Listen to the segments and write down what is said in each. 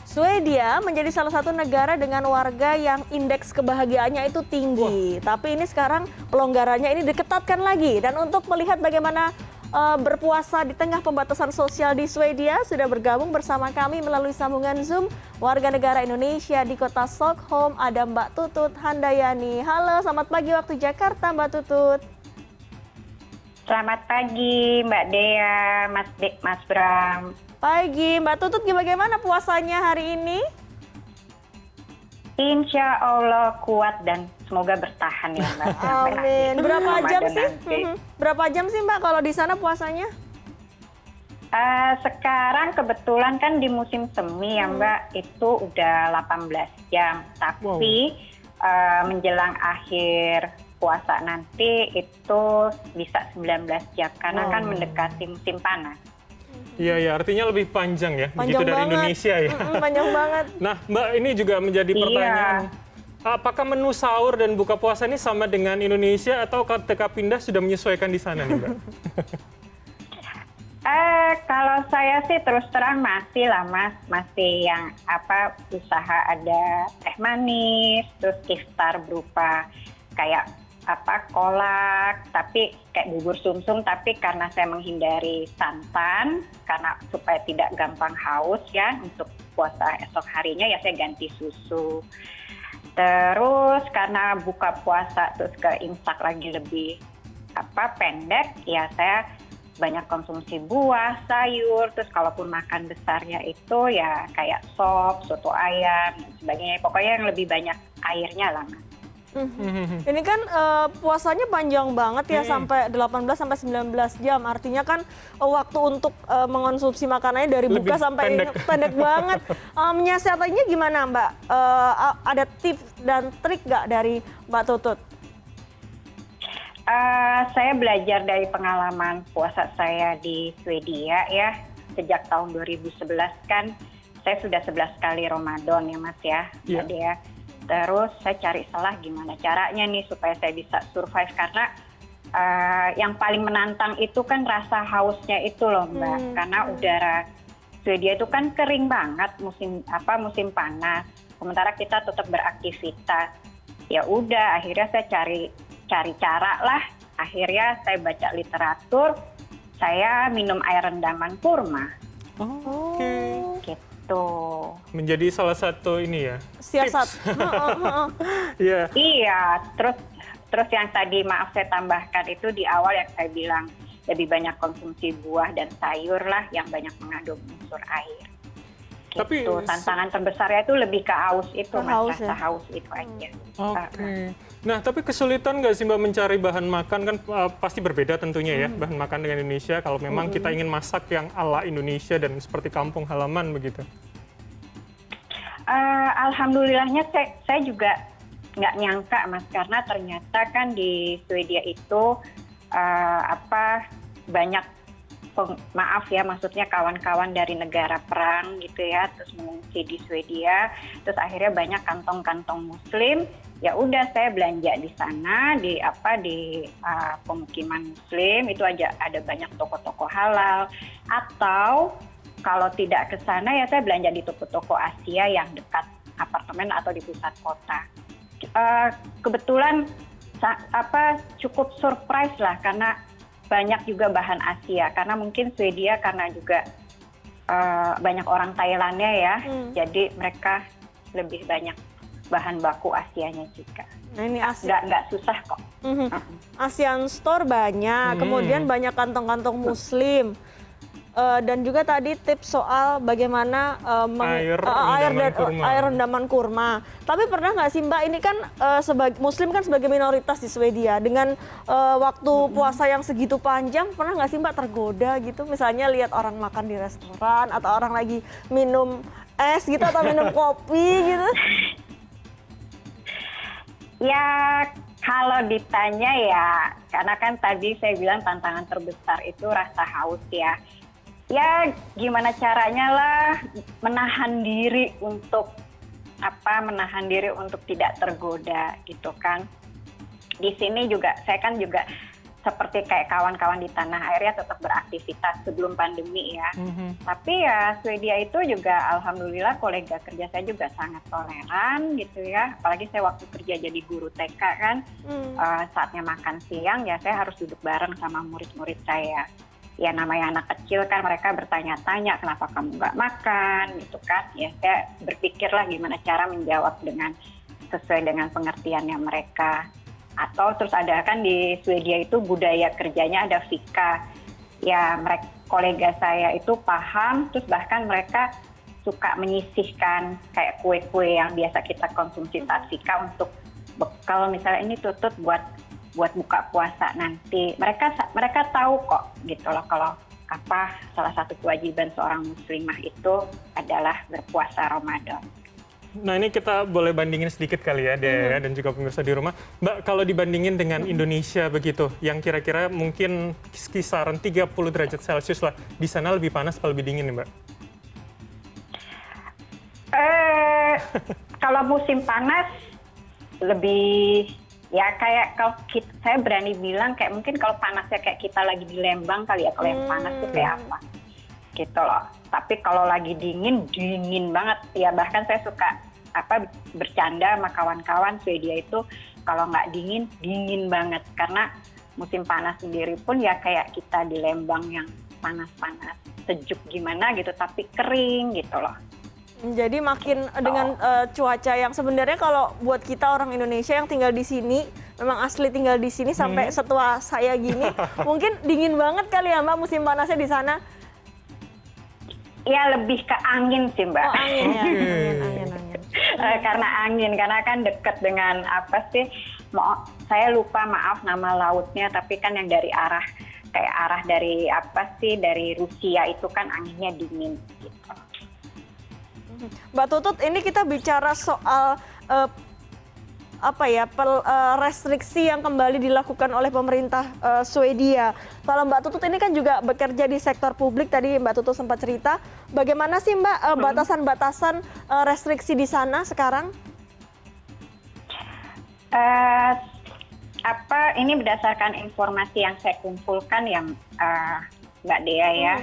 Swedia menjadi salah satu negara dengan warga yang indeks kebahagiaannya itu tinggi. Tapi ini sekarang pelonggarannya ini diketatkan lagi. Dan untuk melihat bagaimana berpuasa di tengah pembatasan sosial di Swedia, sudah bergabung bersama kami melalui sambungan Zoom warga negara Indonesia di kota Stockholm, ada Mbak Tutut Handayani. Halo, selamat pagi waktu Jakarta, Mbak Tutut. Selamat pagi Mbak Dea, Mas Bram. Pagi, Mbak Tutut, bagaimana puasanya hari ini? Insya Allah kuat dan semoga bertahan ya Mbak. Amin. Berapa jam sih? Nanti. Berapa jam sih Mbak kalau di sana puasanya? Sekarang kebetulan kan di musim semi ya Mbak, itu udah 18 jam. Tapi menjelang akhir puasa nanti itu bisa 19 jam karena kan mendekati musim panas. Iya, ya, artinya lebih panjang ya, Panjang begitu dari banget. Indonesia ya. Panjang banget. Nah, Mbak, ini juga menjadi pertanyaan. Apakah menu sahur dan buka puasa ini sama dengan Indonesia atau ketika pindah sudah menyesuaikan di sana nih, Mbak? Kalau saya sih terus terang masih lah Mas, masih yang usaha ada teh manis, terus iftar berupa kayak kolak, tapi kayak bubur sumsum, tapi karena saya menghindari santan, karena supaya tidak gampang haus ya untuk puasa esok harinya ya saya ganti susu. Terus karena buka puasa terus ke imsak lagi lebih pendek, ya saya banyak konsumsi buah, sayur, terus kalaupun makan besarnya itu ya kayak sop, soto ayam, dan sebagainya. Pokoknya yang lebih banyak airnya lah Mas. Ini kan puasanya panjang banget ya, sampai 18 sampai 19 jam. Artinya kan waktu untuk mengonsumsi makanannya dari buka Lebih sampai pendek banget. Menyiasatinya gimana Mbak? Ada tips dan trik nggak dari Mbak Tutut? Saya belajar dari pengalaman puasa saya di Swedia ya. Sejak tahun 2011 kan saya sudah 11 kali Ramadan ya Mas ya, Mbak Dea. Terus saya cari salah gimana caranya nih supaya saya bisa survive, karena yang paling menantang itu kan rasa hausnya itu loh Mbak. Karena udara Swedia itu kan kering banget musim panas. Sementara kita tetap beraktivitas. Ya udah akhirnya saya cari cara lah. Akhirnya saya baca literatur, saya minum air rendaman kurma. Oke. Gitu. Menjadi salah satu ini ya. Siasat. Iya. Iya, terus yang tadi maaf saya tambahkan itu di awal yang saya bilang lebih banyak konsumsi buah dan sayur lah yang banyak mengandung unsur air. Gitu. Tapi tantangan terbesarnya itu lebih ke haus itu, Mas, rasa ya? haus itu aja. Oke. Nah, tapi kesulitan nggak sih Mbak mencari bahan makan, kan pasti berbeda tentunya ya bahan makan dengan Indonesia kalau memang kita ingin masak yang ala Indonesia dan seperti kampung halaman begitu. Alhamdulillahnya saya juga nggak nyangka Mas, karena ternyata kan di Swedia itu banyak maksudnya kawan-kawan dari negara perang gitu ya, terus mengungsi di Swedia, terus akhirnya banyak kantong-kantong Muslim. Ya udah saya belanja di sana di pemukiman Muslim itu aja ada banyak toko-toko halal, atau kalau tidak ke sana ya saya belanja di toko-toko Asia yang dekat apartemen atau di pusat kota. Kebetulan cukup surprise lah karena banyak juga bahan Asia, karena mungkin Swedia karena juga banyak orang Thailandnya ya, jadi mereka lebih banyak bahan baku Asianya juga. Nah ini Asia. Nggak susah kok. ASEAN Store banyak, kemudian banyak kantong-kantong Muslim. Dan juga tadi tips soal bagaimana air rendaman kurma. Tapi pernah nggak sih Mbak, ini kan Muslim kan sebagai minoritas di Swedia, dengan waktu puasa yang segitu panjang, pernah nggak sih Mbak tergoda gitu, misalnya lihat orang makan di restoran atau orang lagi minum es gitu atau minum kopi gitu? Ya kalau ditanya ya, karena kan tadi saya bilang tantangan terbesar itu rasa haus ya. Ya gimana caranya lah menahan diri untuk tidak tergoda gitu kan. Di sini juga saya kan juga seperti kayak kawan-kawan di tanah air ya tetap beraktivitas sebelum pandemi ya. Tapi ya Swedia itu juga alhamdulillah kolega kerja saya juga sangat toleran gitu ya. Apalagi saya waktu kerja jadi guru TK kan, saatnya makan siang ya saya harus duduk bareng sama murid-murid saya. Ya namanya anak kecil kan mereka bertanya-tanya kenapa kamu nggak makan gitu kan. Ya saya berpikirlah gimana cara menjawab dengan sesuai dengan pengertiannya mereka. Atau terus ada kan di Swedia itu budaya kerjanya ada fika. Ya mereka kolega saya itu paham, terus bahkan mereka suka menyisihkan kayak kue-kue yang biasa kita konsumsi saat fika untuk bekal misalnya ini tutut buat buka puasa nanti. Mereka tahu kok gitu loh kalau apa salah satu kewajiban seorang muslimah itu adalah berpuasa Ramadan. Nah ini kita boleh bandingin sedikit kali ya Dea dan juga pemirsa di rumah. Mbak kalau dibandingin dengan Indonesia begitu, yang kira-kira mungkin kisaran 30 derajat Celcius lah, di sana lebih panas atau lebih dingin nih Mbak? Kalau musim panas lebih ya kayak kalau saya berani bilang kayak mungkin kalau panasnya kayak kita lagi di Lembang kali ya, kalau yang panas tuh kayak apa gitu loh. Tapi kalau lagi dingin banget ya, bahkan saya suka bercanda sama kawan-kawan Swedia itu kalau nggak dingin banget karena musim panas sendiri pun ya kayak kita di Lembang yang panas-panas sejuk gimana gitu tapi kering gitu loh. Jadi makin dengan cuaca yang sebenarnya kalau buat kita orang Indonesia yang tinggal di sini, memang asli tinggal di sini sampai setua saya gini, mungkin dingin banget kali ya Mbak musim panasnya di sana. Ya lebih ke angin sih Mbak. Oh angin ya, angin. Karena angin, karena kan dekat dengan apa sih, saya lupa maaf nama lautnya, tapi kan yang dari arah dari apa sih, dari Rusia itu kan anginnya dingin gitu. Mbak Tutut, ini kita bicara soal restriksi yang kembali dilakukan oleh pemerintah Swedia. Kalau Mbak Tutut ini kan juga bekerja di sektor publik, tadi Mbak Tutut sempat cerita. Bagaimana sih Mbak batasan-batasan restriksi di sana sekarang? Ini berdasarkan informasi yang saya kumpulkan ya Mbak Dea ya.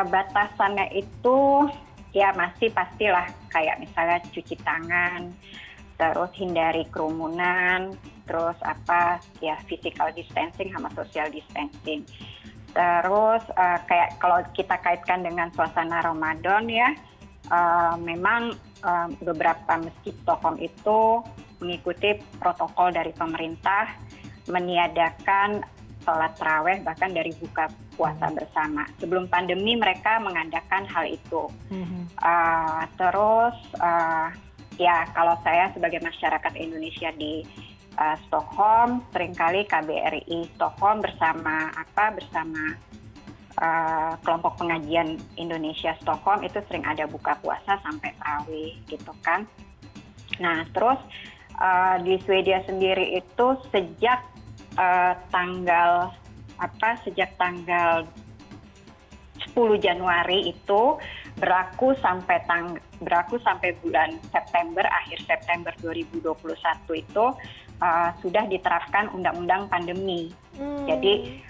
Batasannya itu ya masih pastilah kayak misalnya cuci tangan, terus hindari kerumunan, terus physical distancing sama social distancing. Terus kayak kalau kita kaitkan dengan suasana Ramadan ya, memang beberapa masjid Stockholm itu mengikuti protokol dari pemerintah, meniadakan sholat taraweh bahkan dari buka puasa bersama. Sebelum pandemi mereka mengadakan hal itu. Ya kalau saya sebagai masyarakat Indonesia di Stockholm, seringkali KBRI Stockholm bersama kelompok pengajian Indonesia Stockholm itu sering ada buka puasa sampai tarawih gitu kan. Nah terus di Swedia sendiri itu sejak tanggal 10 Januari itu berlaku sampai bulan September, akhir September 2021 itu sudah diterapkan undang-undang pandemi. Jadi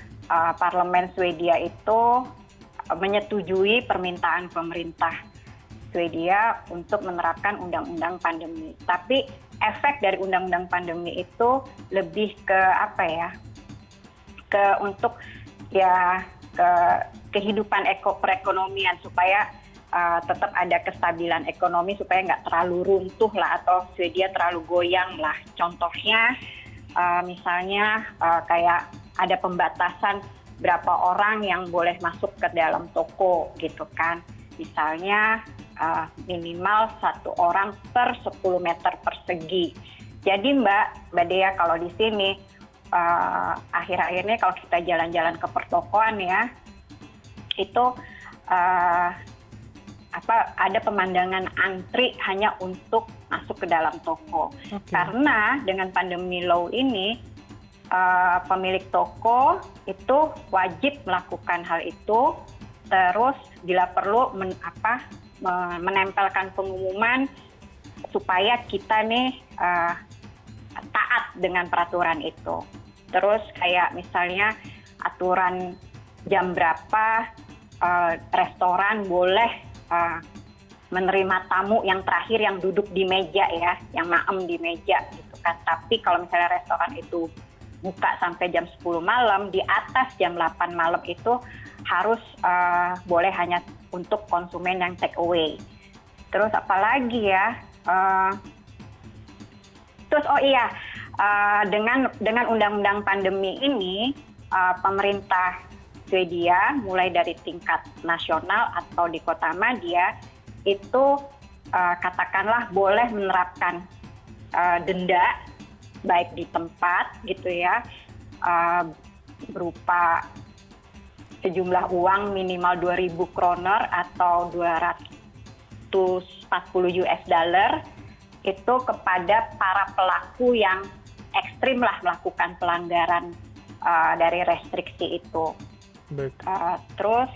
parlemen Swedia itu menyetujui permintaan pemerintah Swedia untuk menerapkan undang-undang pandemi. Tapi efek dari undang-undang pandemi itu lebih ke kehidupan perekonomian supaya tetap ada kestabilan ekonomi supaya nggak terlalu runtuh lah atau Swedia terlalu goyang lah. Contohnya misalnya kayak ada pembatasan berapa orang yang boleh masuk ke dalam toko gitu kan. Misalnya minimal 1 orang per 10 meter persegi. Jadi Mbak Dea kalau di sini akhir-akhirnya kalau kita jalan-jalan ke pertokoan ya itu ada pemandangan antri hanya untuk masuk ke dalam toko. Karena dengan pandemi law ini pemilik toko itu wajib melakukan hal itu, terus bila perlu menempelkan pengumuman supaya kita nih taat dengan peraturan itu. Terus kayak misalnya aturan jam berapa restoran boleh menerima tamu yang terakhir yang duduk di meja ya, yang maem di meja gitu kan. Tapi kalau misalnya restoran itu buka sampai jam 10 malam, di atas jam 8 malam itu harus boleh hanya untuk konsumen yang take away. Terus apalagi ya? Terus dengan undang-undang pandemi ini, pemerintah Swedia mulai dari tingkat nasional atau di kota Madya itu katakanlah boleh menerapkan denda baik di tempat gitu ya, berupa sejumlah uang minimal 2.000 kroner atau 240 US dollar itu kepada para pelaku yang ekstrim lah melakukan pelanggaran dari restriksi itu. Terus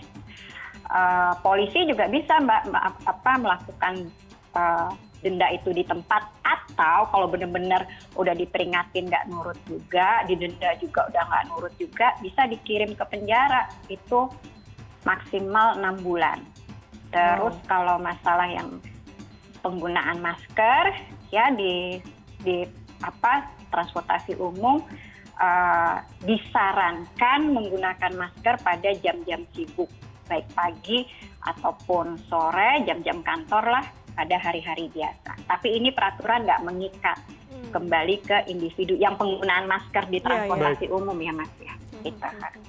polisi juga bisa melakukan denda itu di tempat, atau kalau benar-benar udah diperingatin nggak nurut juga, didenda juga udah nggak nurut juga, bisa dikirim ke penjara, itu maksimal 6 bulan. Terus kalau masalah yang penggunaan masker ya di transportasi umum, disarankan menggunakan masker pada jam-jam sibuk, baik pagi ataupun sore, jam-jam kantor lah, pada hari-hari biasa. Tapi ini peraturan nggak mengikat, kembali ke individu yang penggunaan masker di transportasi umum ya Mas ya.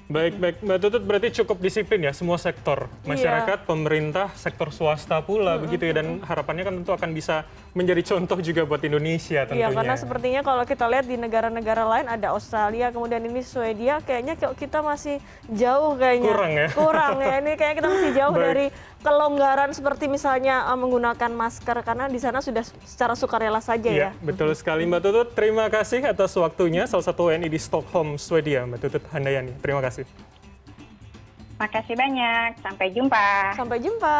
Baik, Mbak Tutut, berarti cukup disiplin ya semua sektor, masyarakat, pemerintah, sektor swasta pula begitu ya, dan harapannya kan tentu akan bisa menjadi contoh juga buat Indonesia tentunya. Iya, karena sepertinya kalau kita lihat di negara-negara lain, ada Australia, kemudian ini Swedia, kayaknya kita masih jauh kayaknya. Kurang ya, ini kayaknya kita masih jauh dari kelonggaran seperti misalnya menggunakan masker, karena di sana sudah secara sukarela saja ya. Betul sekali Mbak Tutut, terima kasih atas waktunya, salah satu WNI di Stockholm, Swedia, Mbak Tutut Handayani. Terima kasih. Makasih banyak, sampai jumpa. Sampai jumpa.